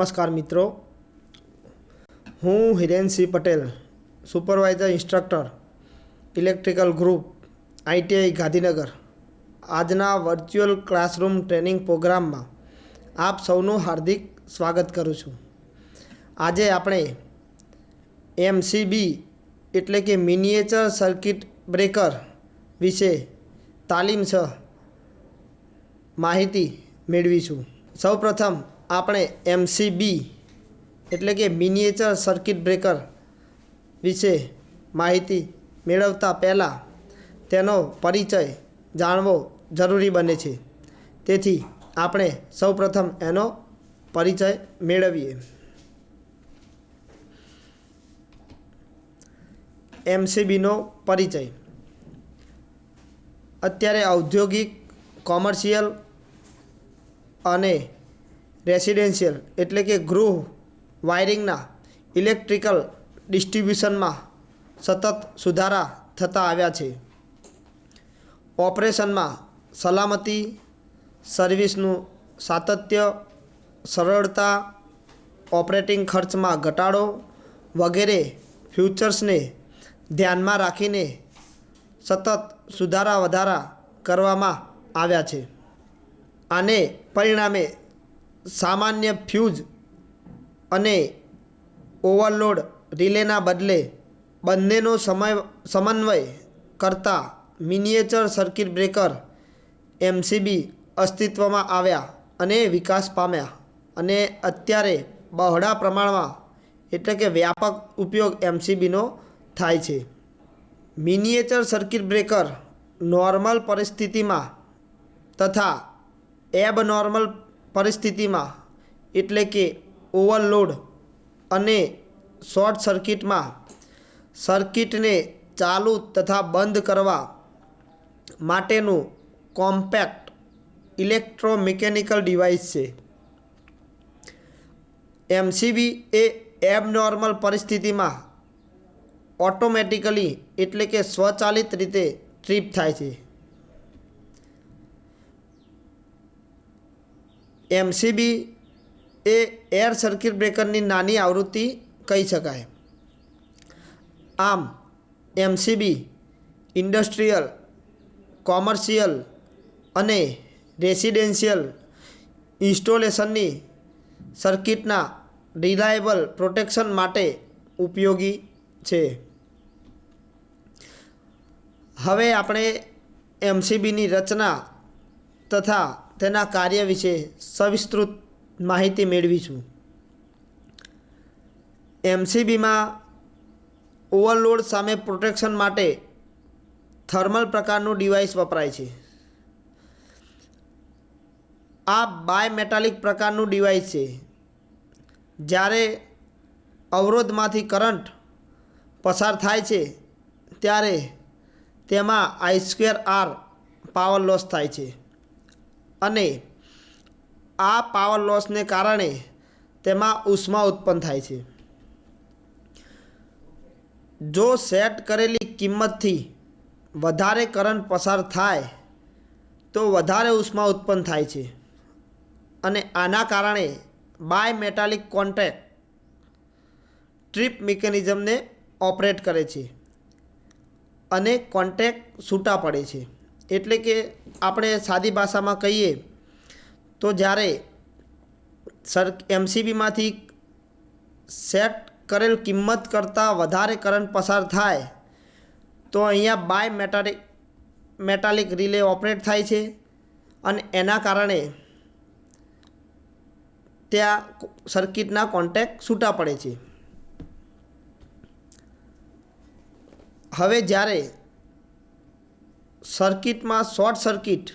नमस्कार मित्रों, हूँ Hiren Singh Patel, supervisor instructor electrical group ITI Gandhinagar. आजना वर्च्युअल क्लासरूम ट्रेनिंग प्रोग्राम में आप सौનું हार्दिक स्वागत करूँ छूँ। આજે આપણે MCB એટલે કે મિનિએચર સર્કિટ બ્રેકર વિશે તાલીમ છ માહિતી મેળવીશું। સૌપ્રથમ આપણે MCB એટલે કે મિનિએચર સર્કિટ બ્રેકર વિશે માહિતી મેળવતા પહેલાં તેનો પરિચય જાણવો જરૂરી બને છે। તેથી આપણે સૌપ્રથમ એનો પરિચય મેળવીએ। MCBનો પરિચય અત્યારે ઔદ્યોગિક, કોમર્શિયલ અને રેસિડેન્શિયલ એટલે કે ગૃહ વાયરિંગના ઇલેક્ટ્રિકલ ડિસ્ટ્રિબ્યુશનમાં સતત સુધારા થતા આવ્યા છે। ઓપરેશનમાં સલામતી, સર્વિસનું સાતત્ય, સરળતા, ઓપરેટિંગ ખર્ચમાં ઘટાડો વગેરે ફ્યુચર્સને ધ્યાનમાં રાખીને સતત સુધારા વધારા કરવામાં આવ્યા છે। આને પરિણામે સામાન્ય ફ્યુઝ અને ઓવરલોડ રિલેના બદલે બંનેનો સમન્વય કરતા મિનિએચર સર્કિટ બ્રેકર MCB અસ્તિત્વમાં આવ્યા અને વિકાસ પામ્યા અને અત્યારે બહોળા પ્રમાણમાં એટલે કે વ્યાપક ઉપયોગ MCBનો થાય છે। મિનિએચર સર્કિટ બ્રેકર નોર્મલ પરિસ્થિતિમાં તથા એબનોર્મલ પરિસ્થિતિમાં એટલે કે ઓવરલોડ અને શોર્ટ સર્કિટમાં સર્કિટને ચાલુ તથા બંધ કરવા માટેનું કોમ્પેક્ટ ઇલેક્ટ્રોમિકેનિકલ ડિવાઇસ છે। MCB એ એબનોર્મલ પરિસ્થિતિમાં ઓટોમેટિકલી એટલે કે સ્વચાલિત રીતે ટ્રીપ થાય છે। MCB એ એર સર્કિટ બ્રેકરની નાની આવૃત્તિ કહી શકાય। આમ MCB ઇન્ડસ્ટ્રીયલ, કોમર્શિયલ અને રેસિડેન્શિયલ ઇન્સ્ટોલેશનની સર્કિટના રિલાયબલ પ્રોટેક્શન માટે ઉપયોગી છે। હવે આપણે MCBની રચના તથા તેના કાર્ય વિશે સવિસ્તૃત માહિતી મેળવીશું। MCBમાં ઓવરલોડ સામે પ્રોટેક્શન માટે થર્મલ પ્રકારનું ડિવાઇસ વપરાય છે। આ બાયમેટાલિક પ્રકારનું ડિવાઇસ છે। જ્યારે અવરોધમાંથી કરંટ પસાર થાય છે ત્યારે તેમાં I²R પાવર લોસ થાય છે અને આ પાવર લોસને કારણે તેમાં ઉષ્મા ઉત્પન્ન થાય છે। જો સેટ કરેલી કિંમતથી વધારે કરંટ પસાર થાય તો વધારે ઉષ્મા ઉત્પન્ન થાય છે અને આના કારણે બાયમેટાલિક કોન્ટેક્ટ ટ્રીપ મિકેનિઝમને ઓપરેટ કરે છે અને કોન્ટેક્ટ છૂટા પડે છે। એટલે કે આપણે સાદી ભાષામાં કહીએ તો જ્યારે MCBમાંથી સેટ કરેલ કિંમત કરતાં વધારે કરંટ પસાર થાય તો અહીંયા બાયમેટાલિક રિલે ઓપરેટ થાય છે અને એના કારણે ત્યાં સર્કિટના કોન્ટેક્ટ છૂટા પડે છે। હવે જ્યારે સર્કિટમાં શોર્ટ સર્કિટ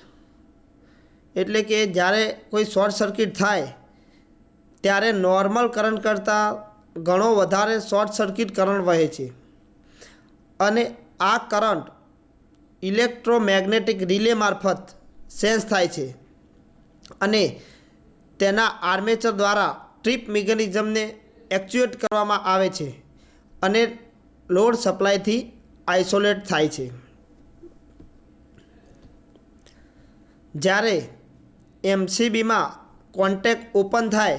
એટલે કે જ્યારે કોઈ શોર્ટ સર્કિટ થાય ત્યારે નોર્મલ કરંટ કરતાં ઘણો વધારે શોર્ટ સર્કિટ કરંટ વહે છે અને આ કરંટ ઇલેક્ટ્રોમેગ્નેટિક રિલે મારફત સેન્સ થાય છે અને તેના આર્મેચર દ્વારા ટ્રીપ મિકેનિઝમને એક્ચ્યુએટ કરવામાં આવે છે અને લોડ સપ્લાયથી આઇસોલેટ થાય છે। જ્યારે MCBમાં કોન્ટેક્ટ ઓપન થાય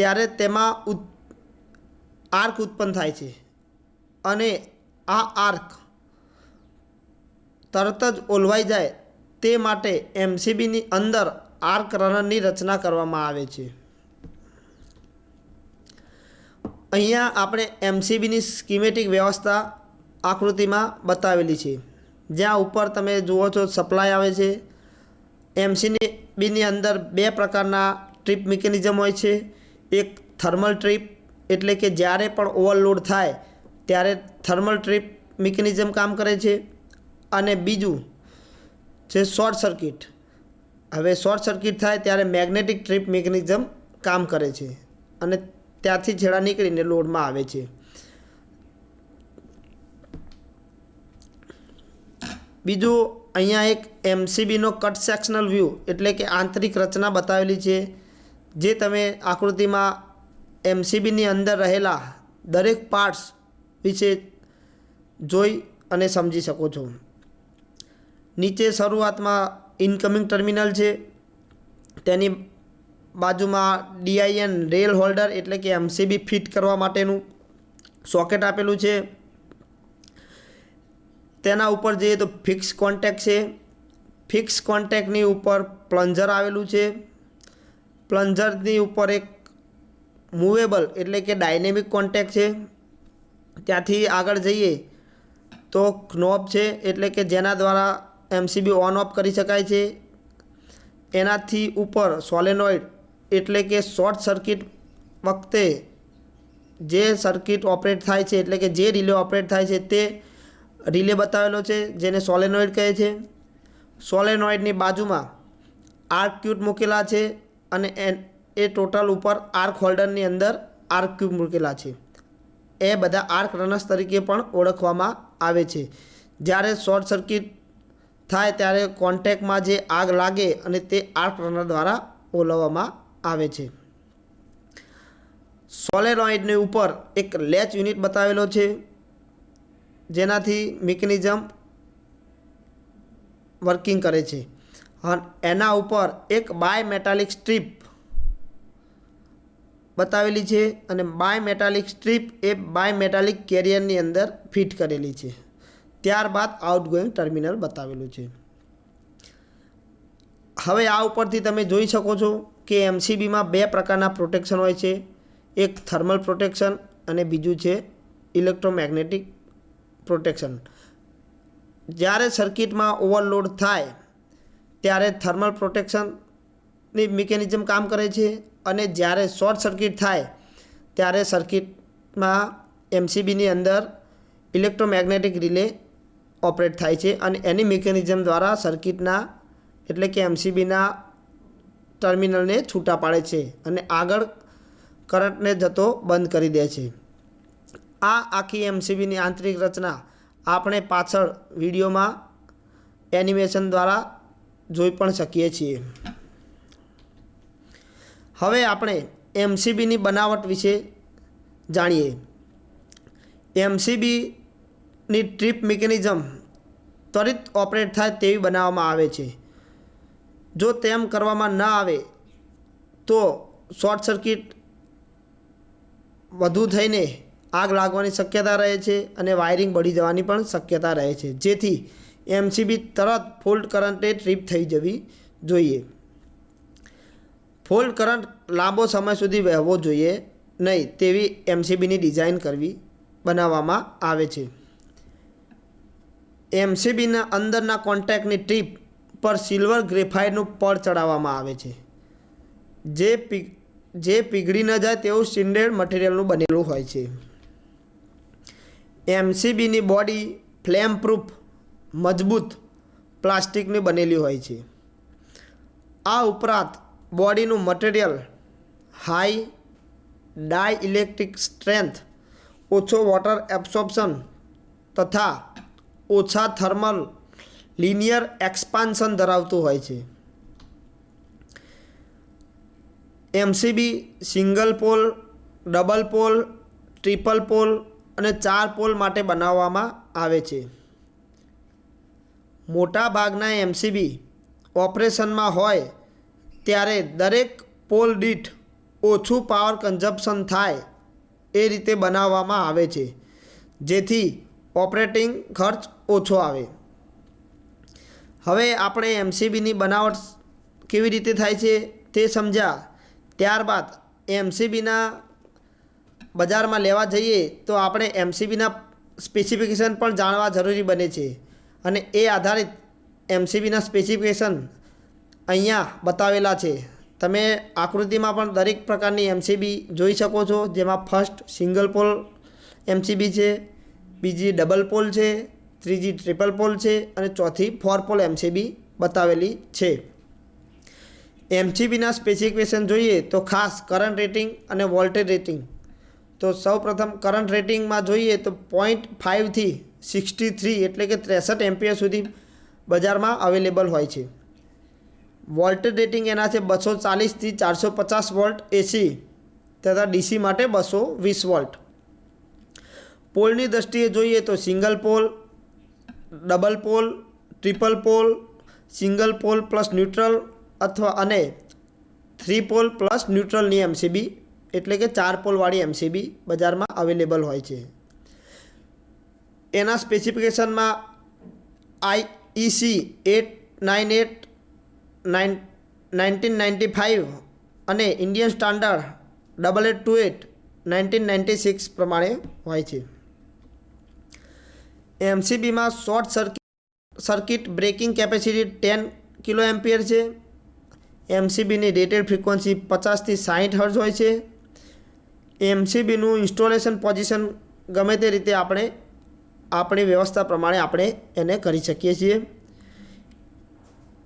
ત્યારે તેમાં આર્ક ઉત્પન્ન થાય છે અને આ આર્ક તરત જ ઓલવાઈ જાય તે માટે એમસીબીની અંદર આર્ક રનરની રચના કરવામાં આવે છે. અહીંયા આપણે એમસીબીની સ્કીમેટિક વ્યવસ્થા આકૃતિમાં બતાવેલી છે, જ્યાં ઉપર તમે જુઓ છો સપ્લાય આવે છે. એમસીબીની અંદર બે પ્રકારના ટ્રીપ મિકેનિઝમ હોય છે. એક થર્મલ ટ્રીપ, એટલે કે જ્યારે પણ ઓવરલોડ થાય ત્યારે થર્મલ ટ્રીપ મિકેનિઝમ કામ કરે છે, અને બીજું છે શોર્ટ સર્કિટ. હવે શોર્ટ સર્કિટ થાય ત્યારે મેગ્નેટિક ટ્રીપ મિકેનિઝમ કામ કરે છે અને ત્યાંથી છેડા નીકળીને લોડમાં આવે છે. બીજું અહીંયા એક એમસીબીનો કટ સેક્શનલ વ્યૂ એટલે કે આંતરિક રચના બતાવેલી છે, જે તમે આકૃતિમાં એમસીબીની અંદર રહેલા દરેક પાર્ટ્સ વિશે જોઈ અને સમજી શકો છો. નીચે શરૂઆતમાં ઇનકમિંગ ટર્મિનલ છે, તેની બાજુમાં ડીઆઈએન રેલ હોલ્ડર એટલે કે એમસીબી ફિટ કરવા માટેનું સોકેટ આપેલું છે. તેના ઉપર જઈએ તો ફિક્સ કોન્ટેક છે. ફિક્સ કોન્ટેકની ઉપર પ્લન્જર આવેલું છે. પ્લન્જરની ઉપર એક મૂવેબલ એટલે કે ડાયનેમિક કોન્ટેક છે. ત્યાંથી આગળ જઈએ તો નોબ છે, એટલે કે જેના દ્વારા એમસીબી ઓન ઓફ કરી શકાય છે. એનાથી ઉપર સોલેનોઇડ એટલે કે શોર્ટ સર્કિટ વખતે જે સર્કિટ ઓપરેટ થાય છે, એટલે કે જે રિલે ઓપરેટ થાય છે તે રિલે બતાવેલો છે, જેને સોલેનોઇડ કહે છે. સોલેનોઇડની બાજુમાં આર્ક ક્યુબ મૂકેલા છે અને એ ટોટલ ઉપર આર્ક હોલ્ડરની અંદર આર્ક ક્યુબ મૂકેલા છે. એ બધા આર્ક રનર્સ તરીકે પણ ઓળખવામાં આવે છે. જ્યારે શોર્ટ સર્કિટ થાય ત્યારે કોન્ટેકમાં જે આગ લાગે અને તે આર્ક રનર દ્વારા ઓલવવામાં આવે છે. સોલેનોઇડની ઉપર એક લેચ યુનિટ બતાવેલો છે, જેનાથી મિકેનિઝમ વર્કિંગ કરે છે. એના ઉપર એક બાય મેટાલિક સ્ટ્રીપ બતાવેલી છે અને બાય મેટાલિક સ્ટ્રીપ એ બાય મેટાલિક કેરિયરની અંદર ફિટ કરેલી છે. ત્યારબાદ આઉટગોઈંગ ટર્મિનલ બતાવેલું છે. હવે આ ઉપરથી તમે જોઈ શકો છો કે એમસીબીમાં બે પ્રકારના પ્રોટેક્શન હોય છે. એક થર્મલ પ્રોટેક્શન અને બીજું છે ઇલેક્ટ્રોમેગ્નેટિક પ્રોટેક્શન. જ્યારે સર્કિટમાં ઓવરલોડ થાય ત્યારે થર્મલ પ્રોટેક્શનની મિકેનિઝમ કામ કરે છે, અને જ્યારે શોર્ટ સર્કિટ થાય ત્યારે સર્કિટમાં એમસીબીની અંદર ઇલેક્ટ્રોમેગ્નેટિક રિલે ઓપરેટ થાય છે અને એની મિકેનિઝમ દ્વારા સર્કિટના એટલે કે એમસીબીના ટર્મિનલને છૂટા પાડે છે અને આગળ કરંટને જતો બંધ કરી દે છે. આ આખી એમસીબીની આંતરિક રચના આપણે પાછળ વિડીયોમાં એનિમેશન દ્વારા જોઈ પણ શકીએ છીએ. હવે આપણે એમસીબીની બનાવટ વિશે જાણીએ. એમસીબીની ટ્રીપ મિકેનિઝમ ત્વરિત ઓપરેટ થાય તેવી બનાવવામાં આવે છે. જો તેમ કરવામાં ન આવે તો શોર્ટ સર્કિટ વધુ થઈને આગ લાગવાની શક્યતા રહે છે અને વાયરિંગ બળી જવાની પણ શક્યતા રહે છે, જેથી એમસીબી તરત ફોલ્ટ કરંટે ટ્રીપ થઈ જવી જોઈએ. ફોલ્ટ કરંટ લાંબો સમય સુધી વહેવો જોઈએ નહીં તેવી એમસીબીની ડિઝાઇન બનાવવામાં આવે છે. એમસીબીના અંદરના કોન્ટેક્ટની ટ્રીપ પર સિલ્વર ગ્રેફાઇટનું પડ ચડાવવામાં આવે છે, જે પીગળી ન જાય તેવું સ્ટીન્ડર્ડ મટીરિયલનું બનેલું હોય છે. એમસીબીની બોડી ફ્લેમ પ્રૂફ મજબૂત પ્લાસ્ટિકની બનેલી હોય છે. આ ઉપરાંત બોડીનું material high dielectric strength, ઓછો વોટર એબ્સોર્પ્શન તથા ઓછા થર્મલ લિનિયર એક્સપાન્શન ધરાવતું હોય છે. MCB single pole, double pole, triple pole અને 4 પોલ માટે બનાવવામાં આવે છે. મોટા ભાગના એમસીબી ઓપરેશનમાં હોય ત્યારે દરેક પોલ દીઠ ઓછું પાવર કન્ઝપ્શન થાય એ રીતે બનાવવામાં આવે છે, જેથી ઓપરેટિંગ ખર્ચ ઓછો આવે. હવે આપણે એમસીબીની બનાવટ કેવી રીતે થાય છે તે સમજ્યા. ત્યારબાદ એમસીબીના બજારમાં લેવા જઈએ તો આપણે એમસીબીના સ્પેસિફિકેશન પણ જાણવા જરૂરી બને છે, અને એ આધારિત એમસીબીના સ્પેસિફિકેશન અહીંયા બતાવેલા છે. તમે આકૃતિમાં પણ દરેક પ્રકારની એમસીબી જોઈ શકો છો, જેમાં ફર્સ્ટ સિંગલ પોલ એમસીબી છે, બીજી ડબલ પોલ છે, ત્રીજી ટ્રિપલ પોલ છે અને ચોથી 4 પોલ એમસીબી બતાવેલી છે. એમસીબીના સ્પેસિફિકેશન જોઈએ તો ખાસ કરંટ રેટિંગ અને વોલ્ટેજ રેટિંગ. તો સૌપ્રથમ કરંટ રેટિંગમાં જોઈએ તો 0.5 થી 63 એટલે કે 63 એમ્પિયર સુધી બજારમાં અવેલેબલ હોય છે. વોલ્ટેજ રેટિંગ એના છે 240 થી 450 વોલ્ટ એસી તથા ડીસી માટે 220 વોલ્ટ. પોલની દ્રષ્ટિએ જોઈએ તો single pole, double pole, triple pole, single pole plus neutral અથવા અને 3 પોલ પ્લસ ન્યુટ્રલની એમસીબી એટલે કે 4 પોલવાળી એમસીબી બજારમાં અવેલેબલ હોય છે. એના સ્પેસિફિકેશનમાં IEC 898 1995 અને ઇન્ડિયન સ્ટાન્ડર્ડ 8828 1996 પ્રમાણે હોય છે. એમસીબીમાં short circuit breaking capacity 10 kilo ampere છે. એમસીબીની રેટેડ ફ્રીક્વન્સી 50 થી 60 હર્ટ્ઝ હોય છે. એમસીબીનું ઇન્સ્ટોલેશન પોઝિશન ગમે તે રીતે આપણે આપણી વ્યવસ્થા પ્રમાણે આપણે એને કરી શકીએ છીએ.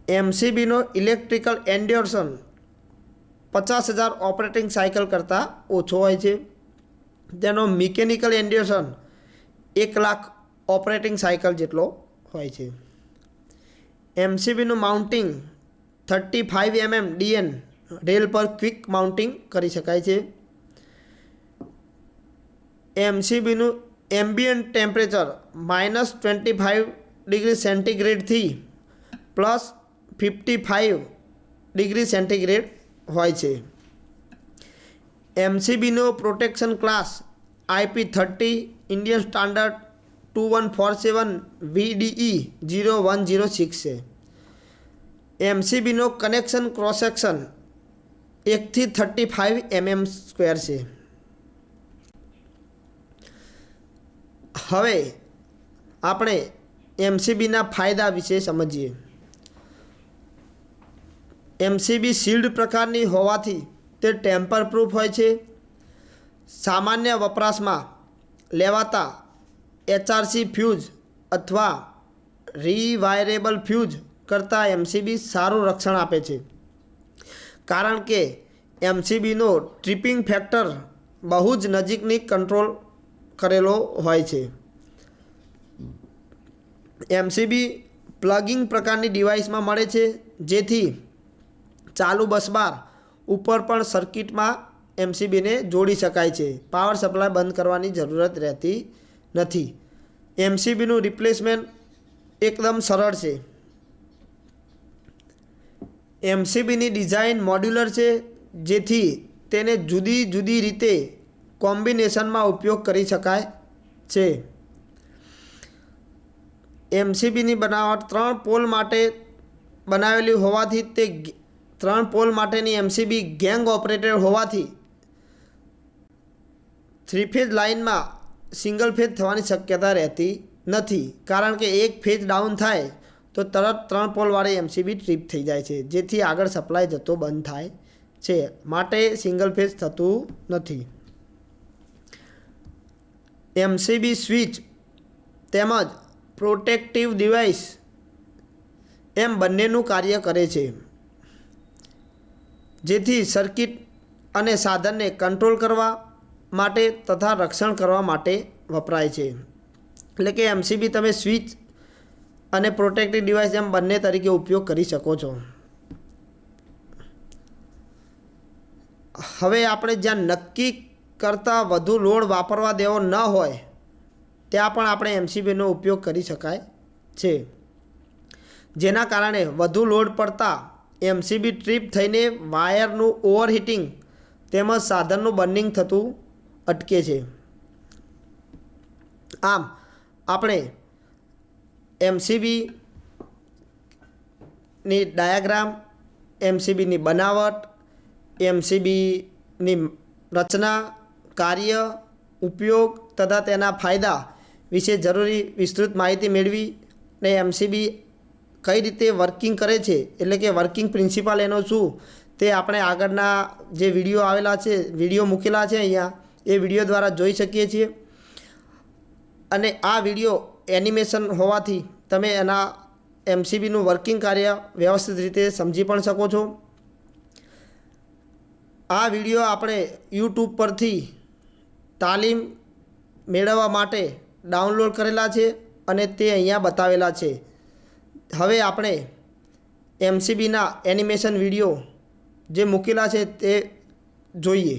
એમસીબીનો ઇલેક્ટ્રિકલ એન્ડ્યોરશન 50,000 ઓપરેટિંગ સાયકલ કરતાં ઓછો હોય છે. તેનો મિકેનિકલ એન્ડ્યોરશન 1,00,000 ઓપરેટિંગ સાયકલ જેટલો હોય છે. એમસીબીનું માઉન્ટિંગ 35 mm DN રેલ પર ક્વિક માઉન્ટિંગ કરી શકાય છે. એમસીબીનું એમ્બિયન્ટ ટેમ્પરેચર -25 ડિગ્રી સેન્ટીગ્રેડથી +55 ડિગ્રી સેન્ટીગ્રેડ હોય છે. એમસીબીનો protection class IP30 Indian standard 2147 VDE 0106 છે. એમસીબીનો કનેક્શન ક્રોસ સેક્શન 1 થી 35 mm² છે. હવે આપણે એમસીબીના ફાયદા વિશે સમજીએ. એમસીબી શિલ્ડ પ્રકારની હોવાથી તે ટેમ્પર પ્રૂફ હોય છે. સામાન્ય વપરાશમાં લેવાતા HRC ફ્યુઝ અથવા રીવાયરેબલ ફ્યુઝ કરતાં એમસીબી સારું રક્ષણ આપે છે, કારણ કે એમસીબીનો ટ્રિપિંગ ફેક્ટર બહુ જ નજીકની કંટ્રોલ કરેલો હોય છે. એમસીબી પ્લગિંગ પ્રકારની ડિવાઇસમાં મળે છે, જેથી ચાલુ બસબાર ઉપર પણ સર્કિટમાં એમસીબીને જોડી શકાય છે. પાવર સપ્લાય બંધ કરવાની જરૂરત રહેતી નથી. એમસીબીનું રિપ્લેસમેન્ટ એકદમ સરળ છે. એમસીબીની ડિઝાઇન મોડ્યુલર છે, જેથી તેને જુદી જુદી રીતે કોમ્બિનેશનમાં ઉપયોગ કરી શકાય છે. એમસીબીની બનાવટ 3 પોલ માટે બનાવેલી હોવાથી તે 3 પોલ માટેની એમસીબી ગેંગ ઓપરેટેડ હોવાથી 3 ફેઝ લાઇનમાં સિંગલ ફેઝ થવાની શક્યતા રહેતી નથી, કારણ કે એક ફેઝ ડાઉન થાય તો તરત 3 પોલવાળી એમસીબી ટ્રીપ થઈ જાય છે, જેથી આગળ સપ્લાય જતો બંધ થાય છે. માટે સિંગલ ફેઝ થતું નથી. એમસીબી સ્વિચ તેમજ પ્રોટેક્ટિવ ડિવાઇસ એમ બંનેનું કાર્ય કરે છે, જેથી સર્કિટ અને સાધનને કંટ્રોલ કરવા માટે તથા રક્ષણ કરવા માટે વપરાય છે. એટલે કે એમસીબી તમે સ્વિચ અને પ્રોટેક્ટિવ ડિવાઇસ એમ બંને તરીકે ઉપયોગ કરી શકો છો. હવે આપણે જ્યાં નક્કી કરતાં વધુ લોડ વાપરવા દેવો ન હોય ત્યાં પણ આપણે એમસીબીનો ઉપયોગ કરી શકાય છે, જેના કારણે વધુ લોડ પડતા એમસીબી ટ્રીપ થઈને વાયરનું ઓવરહીટિંગ તેમજ સાધનનું બર્નિંગ થતું અટકે છે. આમ આપણે એમસીબીની ડાયાગ્રામ, એમસીબીની બનાવટ, એમસીબીની રચના, કાર્ય, ઉપયોગ તથા તેના ફાયદા વિશે જરૂરી વિસ્તૃત માહિતી મેળવી ને એમસીબી કઈ રીતે વર્કિંગ કરે છે, એટલે કે વર્કિંગ પ્રિન્સિપલ એનો શું, તે આપણે આગળના જે વિડીયો આવેલા છે, વિડીયો મૂકેલા છે અહીંયા, એ વિડીયો દ્વારા જોઈ શકીએ છીએ. અને આ વિડીયો એનિમેશન હોવાથી તમે એના એમસીબીનું વર્કિંગ કાર્ય વ્યવસ્થિત રીતે સમજી પણ શકો છો. આ વિડીયો આપણે યુટ્યુબ પરથી તાલીમ મેળવવા માટે ડાઉનલોડ કરેલા છે અને તે અહીંયા બતાવેલા છે. હવે આપણે એમસીબીના એનિમેશન વિડીયો જે મૂકેલા છે તે જોઈએ.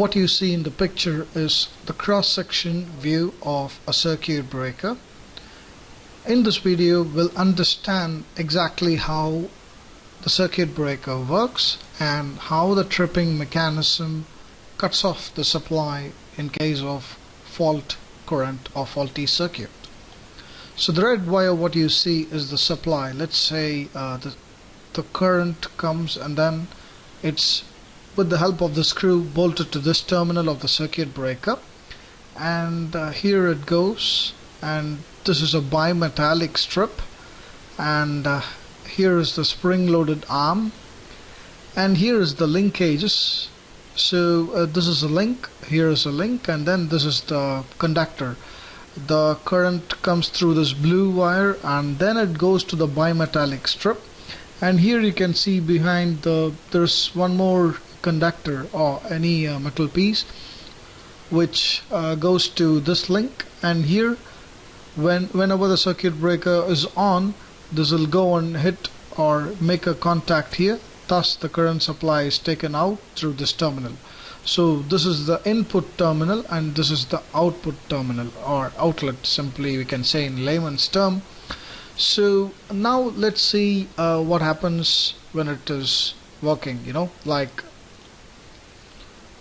What you see in the picture is the cross-section view of a circuit breaker. In this video, we'll understand exactly how the circuit breaker works and how the tripping mechanism cuts off the supply in case of fault current or faulty circuit. So the red wire, what you see is the supply. Let's say the current comes and then it's with the help of the screw bolted to this terminal of the circuit breaker, and here it goes, and this is a bimetallic strip, and here is the spring loaded arm, and here is the linkages. So this is a link, here is a link, and then this is the conductor. The current comes through this blue wire and then it goes to the bimetallic strip, and here you can see behind there's one more conductor or any metal piece which goes to this link, and here whenever the circuit breaker is on, this will go and hit or make a contact here, thus the current supply is taken out through this terminal. So this is the input terminal and this is the output terminal, or outlet, simply we can say in layman's term. So now let's see what happens when it is working, like,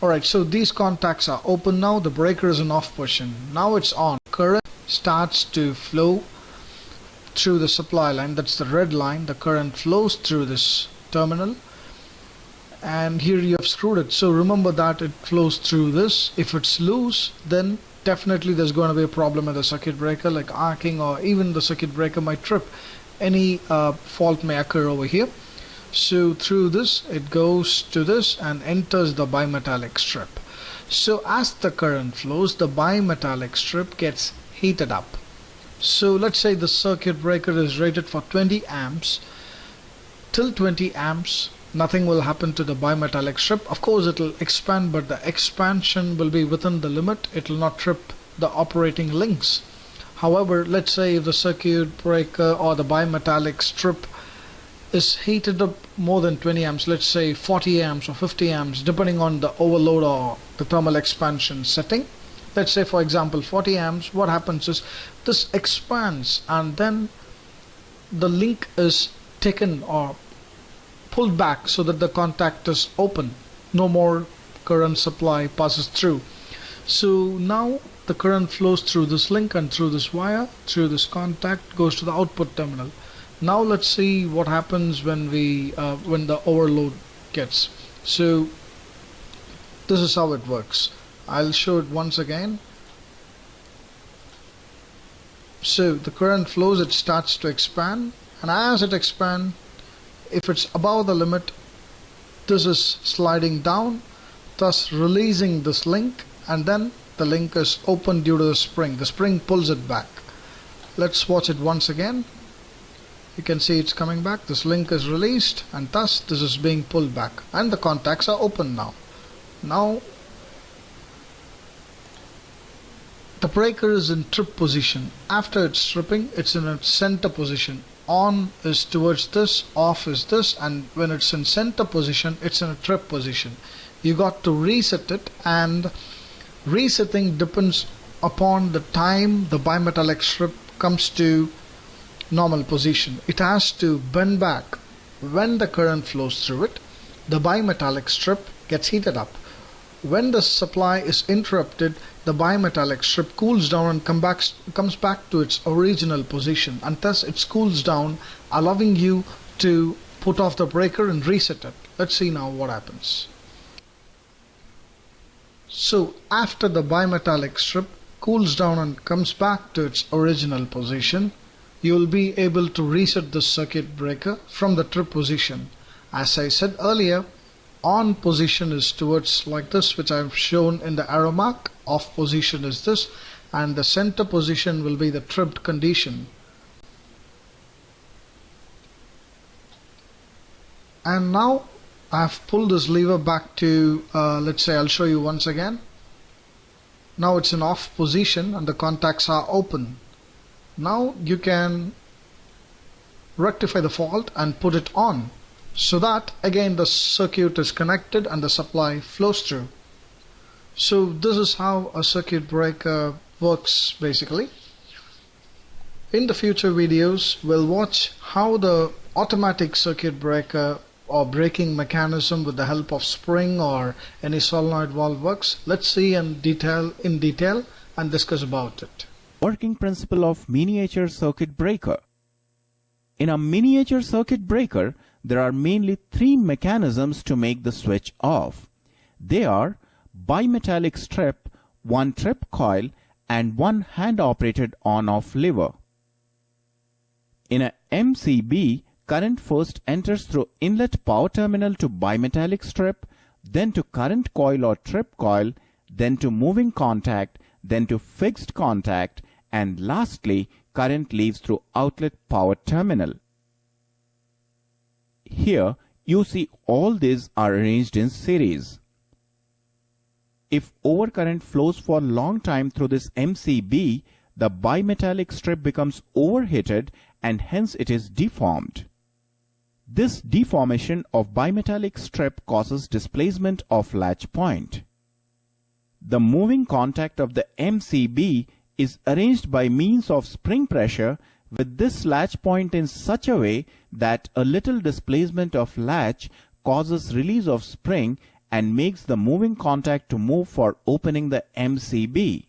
alright, so these contacts are open now, the breaker is in off position, now it's on, current starts to flow through the supply line, that's the red line, the current flows through this terminal, and here you have screwed it, so remember that it flows through this. If it's loose, then definitely there's going to be a problem with the circuit breaker, like arcing, or even the circuit breaker might trip. Any fault may occur over here. So through this it goes to this and enters the bimetallic strip. So as the current flows, the bimetallic strip gets heated up. So let's say the circuit breaker is rated for 20 amps. Till 20 amps nothing will happen to the bimetallic strip. Of course it will expand, but the expansion will be within the limit, it will not trip the operating links. However, let's say if the circuit breaker or the bimetallic strip is heated up more than 20 amps, let's say 40 amps or 50 amps, depending on the overload or the thermal expansion setting. Let's say for example 40 amps, what happens is this expands and then the link is taken or pulled back so that the contact is open, no more current supply passes through. So now the current flows through this link and through this wire, through this contact, goes to the output terminal. Now let's see what happens when the overload gets. So this is how it works. I'll show it once again. So the current flows, it starts to expand, and as it expands, if it's above the limit, this is sliding down, thus releasing this link, and then the link is open due to the spring. The spring pulls it back. Let's watch it once again. You can see it's coming back. This link is released and thus this is being pulled back, and the contacts are open now. Now the breaker is in trip position. After it's tripping, it's in its center position. On is towards this, off is this, and when it's in center position, it's in a trip position. You got to reset it, and resetting depends upon the time the bimetallic strip comes to normal position. It has to bend back when the current flows through it. The bimetallic strip gets heated up. when the supply is interrupted, the bimetallic strip cools down and comes back to its original position, and thus it cools down, allowing you to put off the breaker and reset it. Let's see now what happens. So after the bimetallic strip cools down and comes back to its original position, you will be able to reset the circuit breaker from the trip position. As I said earlier, on position is towards like this, which I have shown in the arrow mark. Off position is this, and the center position will be the tripped condition. And now I have pulled this lever back to, let's say I'll show you once again. Now it's in off position and the contacts are open. Now you can rectify the fault and put it on, so that again the circuit is connected and the supply flows through. So this is how a circuit breaker works basically. In the future videos we'll watch how the automatic circuit breaker or braking mechanism with the help of spring or any solenoid valve works. Let's see in detail and discuss about it. Working principle of miniature circuit breaker. In a miniature circuit breaker, there are mainly three mechanisms to make the switch off. They are bimetallic strip, one trip coil, and one hand-operated on-off lever. In a MCB, current first enters through inlet power terminal to bimetallic strip, then to current coil or trip coil, then to moving contact, then to fixed contact, and lastly, current leaves through outlet power terminal. Here, you see all these are arranged in series. If overcurrent flows for a long time through this MCB, the bimetallic strip becomes overheated and hence it is deformed. This deformation of bimetallic strip causes displacement of latch point. The moving contact of the MCB is arranged by means of spring pressure with this latch point in such a way that a little displacement of latch causes release of spring and makes the moving contact to move for opening the MCB.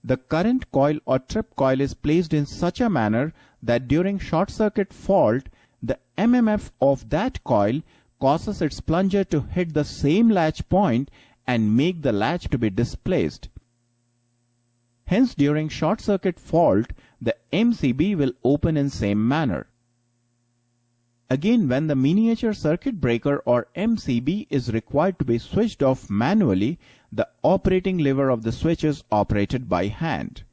The current coil or trip coil is placed in such a manner that during short circuit fault, the MMF of that coil causes its plunger to hit the same latch point and make the latch to be displaced. Hence, during short circuit fault, the MCB will open in same manner. Again, when the miniature circuit breaker or MCB is required to be switched off manually, the operating lever of the switch is operated by hand.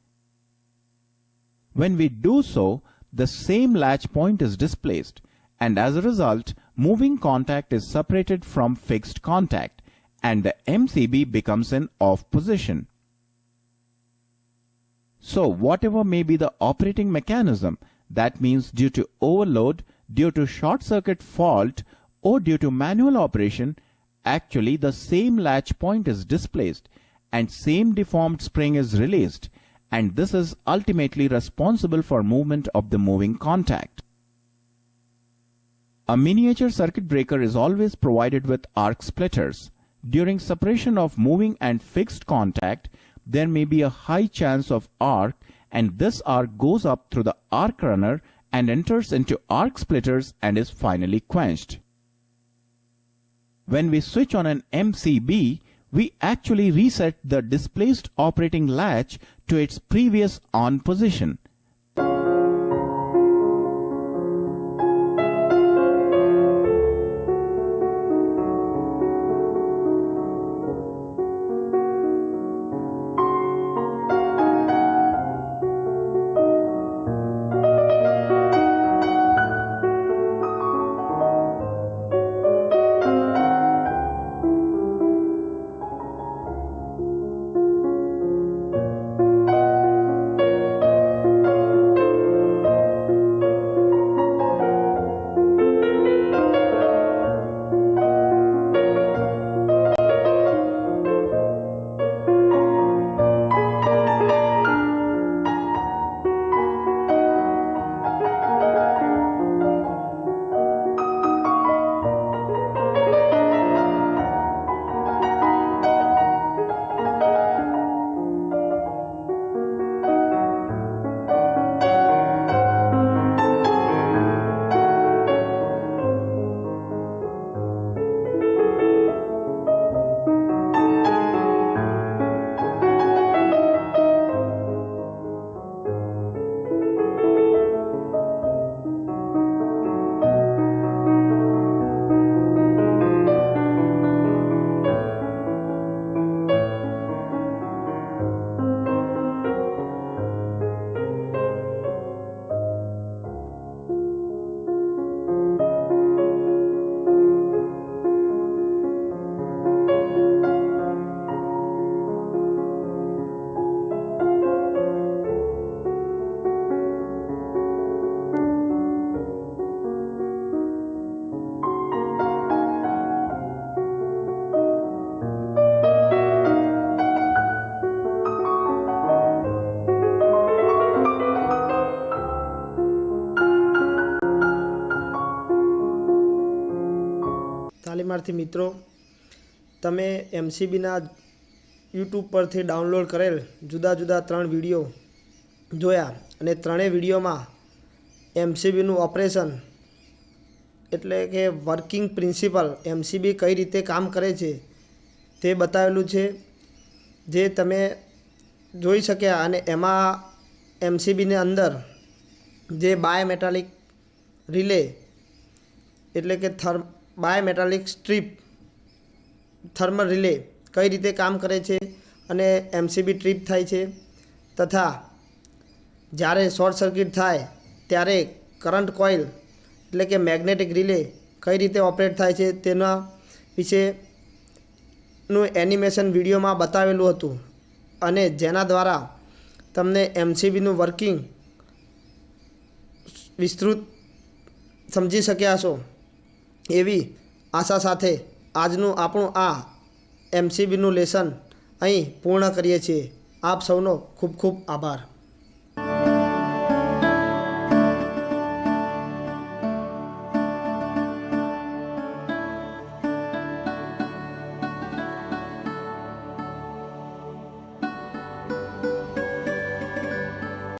When we do so, the same latch point is displaced, and as a result, moving contact is separated from fixed contact, and the MCB becomes in off position. So whatever may be the operating mechanism, that means due to overload, due to short circuit fault, or due to manual operation, actually the same latch point is displaced and same deformed spring is released, and this is ultimately responsible for movement of the moving contact. A miniature circuit breaker is always provided with arc splitters. During separation of moving and fixed contact, there may be a high chance of arc, and this arc goes up through the arc runner and enters into arc splitters and is finally quenched. When we switch on an MCB, we actually reset the displaced operating latch to its previous on position. તાલીમાર્થી મિત્રો, તમે એમસીબીના YouTube પરથી download કરેલ જુદા જુદા 3 video જોયા અને ત્રણેય વિડીયોમાં એમસીબીનું ઓપરેશન એટલે કે વર્કિંગ પ્રિન્સિપલ એમસીબી કઈ રીતે કામ કરે છે તે બતાવેલું છે, જે તમે જોઈ શક્યા. અને એમાં એમસીબીની અંદર જે બાયોમેટાલિક રિલે એટલે કે બાયોમેટાલિક સ્ટ્રીપ થર્મલ રિલે કઈ રીતે કામ કરે છે અને એમસીબી ટ્રીપ થાય છે, તથા જ્યારે શોર્ટ સર્કિટ થાય ત્યારે કરંટ કોઇલ એટલે કે મેગ્નેટિક રિલે કઈ રીતે ઓપરેટ થાય છે તેના વિશેનું એનિમેશન વિડીયોમાં બતાવેલું હતું, અને જેના દ્વારા તમને એમસીબીનું વર્કિંગ વિસ્તૃત સમજી શક્યા છો એવી આશા સાથે આજનું આપણું આ એમસીબીનું લેસન અહીં પૂર્ણ કરીએ છીએ. આપ સૌનો ખૂબ ખૂબ આભાર.